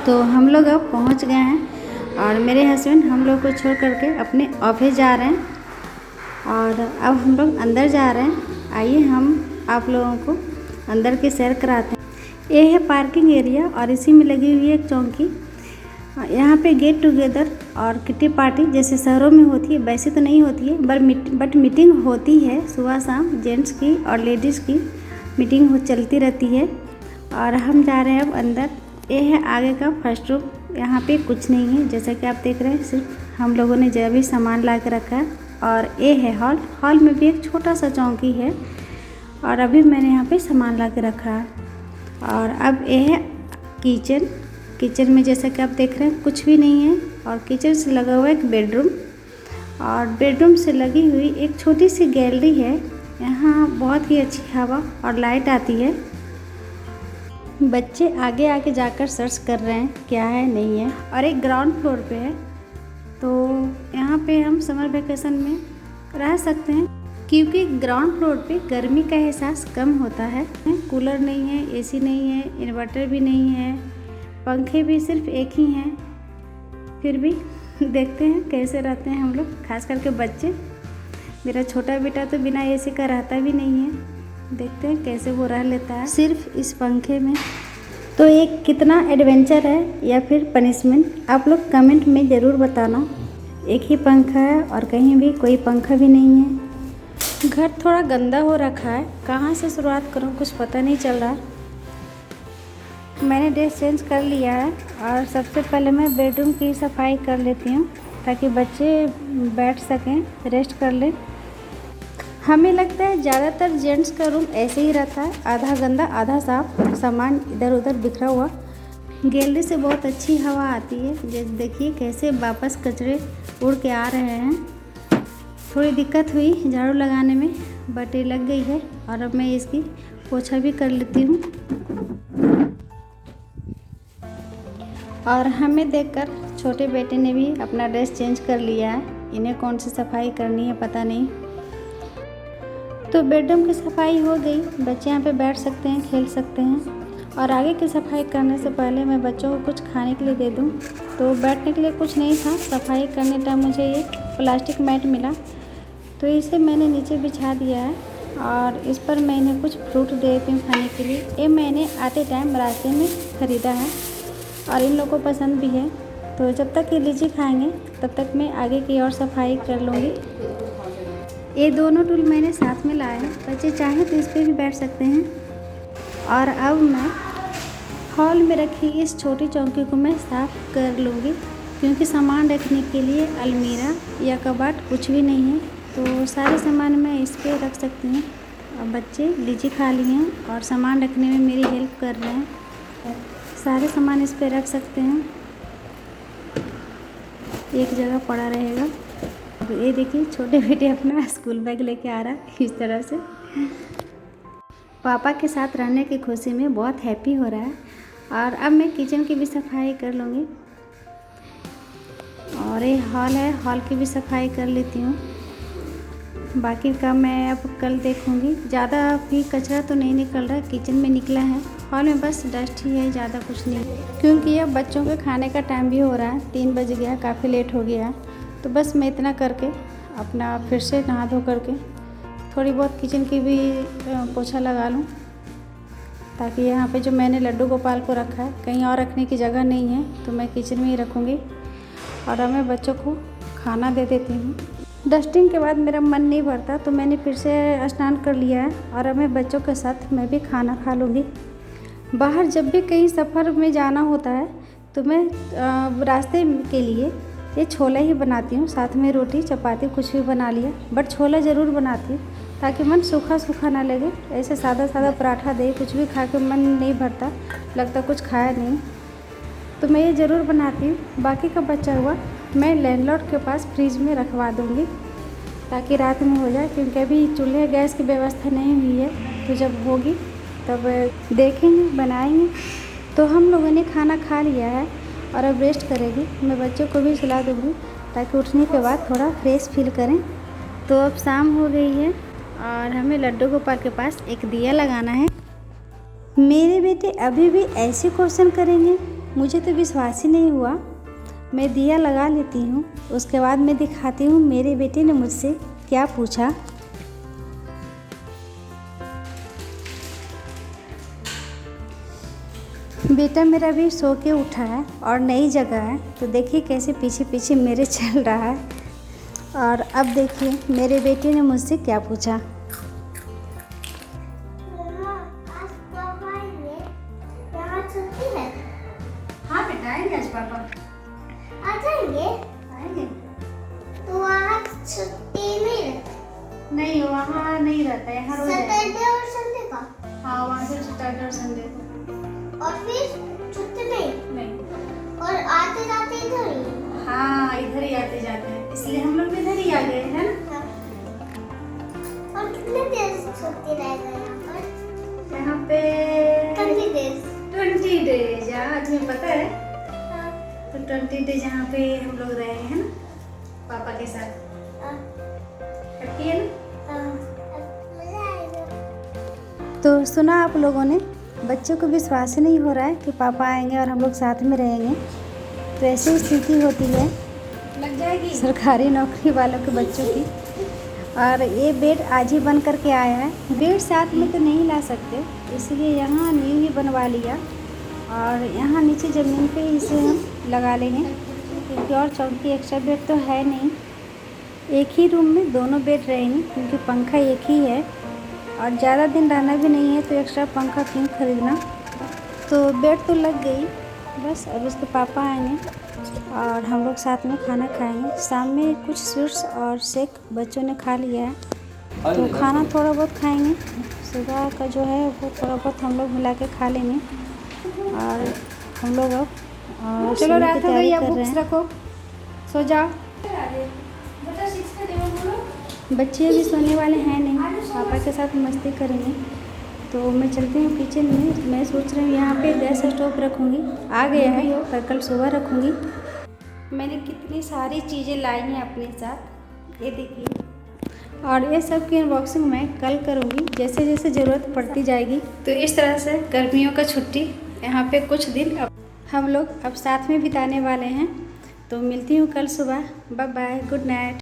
तो हम लोग अब पहुंच गए हैं और मेरे हस्बैंड हम लोग को छोड़ करके अपने ऑफिस जा रहे हैं और अब हम लोग अंदर जा रहे हैं। आइए हम आप लोगों को अंदर की सैर कराते हैं। ये है पार्किंग एरिया और इसी में लगी हुई है एक चौकी। यहाँ पे गेट टुगेदर और किटी पार्टी जैसे शहरों में होती है वैसे तो नहीं होती है, बट मीटिंग होती है सुबह शाम। जेंट्स की और लेडीज़ की मीटिंग चलती रहती है। और हम जा रहे हैं अब अंदर। ये है आगे का फर्स्ट रूम। यहाँ पे कुछ नहीं है, जैसा कि आप देख रहे हैं, सिर्फ हम लोगों ने जो भी सामान ला के रखा है। और ये है हॉल। हॉल में भी एक छोटा सा चौकी है और अभी मैंने यहाँ पे सामान ला के रखा है। और अब ये है किचन। किचन में जैसा कि आप देख रहे हैं कुछ भी नहीं है और किचन से लगा हुआ एक बेडरूम और बेडरूम से लगी हुई एक छोटी सी गैलरी है। यहाँ बहुत ही अच्छी हवा और लाइट आती है। बच्चे आगे आगे जाकर सर्च कर रहे हैं क्या है नहीं है। और एक ग्राउंड फ्लोर पे है, तो यहाँ पे हम समर वेकेशन में रह सकते हैं क्योंकि ग्राउंड फ्लोर पे गर्मी का एहसास कम होता है। कूलर नहीं है, एसी नहीं है, इन्वर्टर भी नहीं है, पंखे भी सिर्फ एक ही हैं। फिर भी देखते हैं कैसे रहते हैं हम लोग, खास करके बच्चे। मेरा छोटा बेटा तो बिना एसी का रहता भी नहीं है। देखते हैं कैसे वो रह लेता है सिर्फ इस पंखे में। तो एक कितना एडवेंचर है या फिर पनिशमेंट, आप लोग कमेंट में ज़रूर बताना। एक ही पंखा है और कहीं भी कोई पंखा भी नहीं है। घर थोड़ा गंदा हो रखा है, कहाँ से शुरुआत करूँ कुछ पता नहीं चल रहा। मैंने ड्रेस चेंज कर लिया है और सबसे पहले मैं बेडरूम की सफाई कर लेती हूँ ताकि बच्चे बैठ सकें, रेस्ट कर लें। हमें लगता है ज़्यादातर जेंट्स का रूम ऐसे ही रहता है, आधा गंदा आधा साफ, सामान इधर उधर बिखरा हुआ। गैलरी से बहुत अच्छी हवा आती है। जैसे देखिए कैसे वापस कचरे उड़ के आ रहे हैं। थोड़ी दिक्कत हुई झाड़ू लगाने में, बट ये लग गई है और अब मैं इसकी पोछा भी कर लेती हूँ। और हमें देखकर छोटे बेटे ने भी अपना ड्रेस चेंज कर लिया है। इन्हें कौन सी सफाई करनी है पता नहीं। तो बेडरूम की सफाई हो गई, बच्चे यहाँ पे बैठ सकते हैं, खेल सकते हैं। और आगे की सफाई करने से पहले मैं बच्चों को कुछ खाने के लिए दे दूँ। तो बैठने के लिए कुछ नहीं था। सफाई करने टाइम मुझे ये प्लास्टिक मैट मिला, तो इसे मैंने नीचे बिछा दिया है और इस पर मैं इन्हें कुछ फ्रूट दे देती हूँ खाने के लिए। ये मैंने आते टाइम रास्ते में ख़रीदा है और इन लोगों को पसंद भी है। तो जब तक ये लीची खाएंगे तब तक मैं आगे की और सफाई कर लूँगी। ये दोनों टूल मैंने साथ में लाए हैं, बच्चे चाहें तो इस पर भी बैठ सकते हैं। और अब मैं हॉल में रखी इस छोटी चौकी को मैं साफ़ कर लूँगी क्योंकि सामान रखने के लिए अलमीरा या कबाड़ कुछ भी नहीं है। तो सारे सामान मैं इस पर रख सकती हूँ। और बच्चे लीची खा लिए हैं और सामान रखने में मेरी हेल्प कर रहे हैं। सारे सामान इस पर रख सकते हैं, एक जगह पड़ा रहेगा। ये देखिए छोटे बेटे अपना स्कूल बैग लेके आ रहा है इस तरह से। पापा के साथ रहने की खुशी में बहुत हैप्पी हो रहा है। और अब मैं किचन की भी सफाई कर लूँगी। और ये हॉल है, हॉल की भी सफाई कर लेती हूँ। बाकी का मैं अब कल देखूँगी। ज़्यादा भी कचरा तो नहीं निकल रहा, किचन में निकला है। हॉल में बस डस्ट ही है, ज़्यादा कुछ नहीं, क्योंकि अब बच्चों के खाने का टाइम भी हो रहा है। 3 बज गया, काफ़ी लेट हो गया। तो बस मैं इतना करके अपना फिर से नहा धो करके थोड़ी बहुत किचन की भी पोछा लगा लूँ, ताकि यहाँ पे जो मैंने लड्डू गोपाल को रखा है, कहीं और रखने की जगह नहीं है, तो मैं किचन में ही रखूँगी। और अब मैं बच्चों को खाना दे देती हूँ। डस्टिंग के बाद मेरा मन नहीं भरता, तो मैंने फिर से स्नान कर लिया है और अब मैं बच्चों के साथ मैं भी खाना खा लूँगी। बाहर जब भी कहीं सफ़र में जाना होता है तो मैं रास्ते के लिए ये छोला ही बनाती हूँ, साथ में रोटी चपाती कुछ भी बना लिया, बट छोला ज़रूर बनाती हूँ ताकि मन सूखा सूखा ना लगे। ऐसे सादा सादा पराठा दे कुछ भी खा के मन नहीं भरता, लगता कुछ खाया नहीं। तो मैं ये ज़रूर बनाती हूँ। बाकी का बचा हुआ मैं लैंडलॉर्ड के पास फ्रिज में रखवा दूँगी ताकि रात में हो जाए, क्योंकि अभी चूल्हे गैस की व्यवस्था नहीं हुई है। तो जब होगी तब देखेंगे, बनाएंगे। तो हम लोगों ने खाना खा लिया है और अब रेस्ट करेगी। मैं बच्चों को भी सुला दूँगी ताकि उठने के बाद थोड़ा फ्रेश फील करें। तो अब शाम हो गई है और हमें लड्डू गोपाल के पास एक दिया लगाना है। मेरे बेटे अभी भी ऐसे क्वेश्चन करेंगे, मुझे तो विश्वास ही नहीं हुआ। मैं दिया लगा लेती हूँ, उसके बाद मैं दिखाती हूँ मेरे बेटे ने मुझसे क्या पूछा। बेटा मेरा भी सो के उठा है और नई जगह है, तो देखिए कैसे पीछे पीछे मेरे चल रहा है। और अब देखिए मेरे बेटे ने मुझसे क्या पूछा। हाँ बेटा, आएंगे आज पापा। आ जाएंगे? आएंगे। तो आज छुट्टी नहीं, वहाँ नहीं रहता, यहाँ रोज रहता है। सैटरडे और संडे का? हाँ, वहाँ से सैटरडे और संडे को। और फिर छुट्टी नहीं? और आते जाते इधर ही? हाँ, इधर ही आते जाते हैं, इसलिए हम लोग भी इधर ही आ गए हैं ना। और कितने देर छुट्टी रहेगा यहाँ पर? यहाँ पे 20 डेज। 20 डेज, आज तुम्हें पता है? तो 20 डेज यहाँ पे हम लोग रहे हैं ना पापा के साथ। हैप्पी है ना? तो सुना आप लोगों ने, बच्चों को विश्वास ही नहीं हो रहा है कि पापा आएंगे और हम लोग साथ में रहेंगे। तो ऐसी स्थिति होती है लग जाएगी सरकारी नौकरी वालों के बच्चों की। और ये बेड आज ही बन करके आया है। बेड साथ में तो नहीं ला सकते, इसलिए यहाँ नींव ही बनवा लिया और यहाँ नीचे ज़मीन पे इसे हम लगा लेंगे, क्योंकि और चौकी एक्स्ट्रा बेड तो है नहीं। एक ही रूम में दोनों बेड रहेंगे, क्योंकि पंखा एक ही है और ज़्यादा दिन रहना भी नहीं है, तो एक्स्ट्रा पंखा क्यों खरीदना। तो बेड तो लग गई, बस अब उसके पापा आएंगे और हम लोग साथ में खाना खाएंगे। शाम में कुछ स्वीट्स और शेक बच्चों ने खा लिया है, तो खाना थोड़ा बहुत खाएंगे। सुबह का जो है वो थोड़ा बहुत हम लोग मिला के खा लेंगे। और हम लोग अब चलो रात हो गई, अब बुक्स रखो, सो जाओ। बच्चे अभी सोने वाले हैं नहीं, पापा के साथ मस्ती करेंगे। तो मैं चलती हूँ किचन में। मैं सोच रही हूँ यहाँ पे गैस स्टोव रखूँगी, आ गया है पर कल सुबह रखूँगी। मैंने कितनी सारी चीज़ें लाई हैं अपने साथ, ये देखिए। और ये सब की अनबॉक्सिंग मैं कल करूँगी, जैसे जैसे ज़रूरत पड़ती जाएगी। तो इस तरह से गर्मियों का छुट्टी यहाँ पे कुछ दिन अब हम लोग अब साथ में बिताने वाले हैं। तो मिलती हूँ कल सुबह। Bye bye, good night.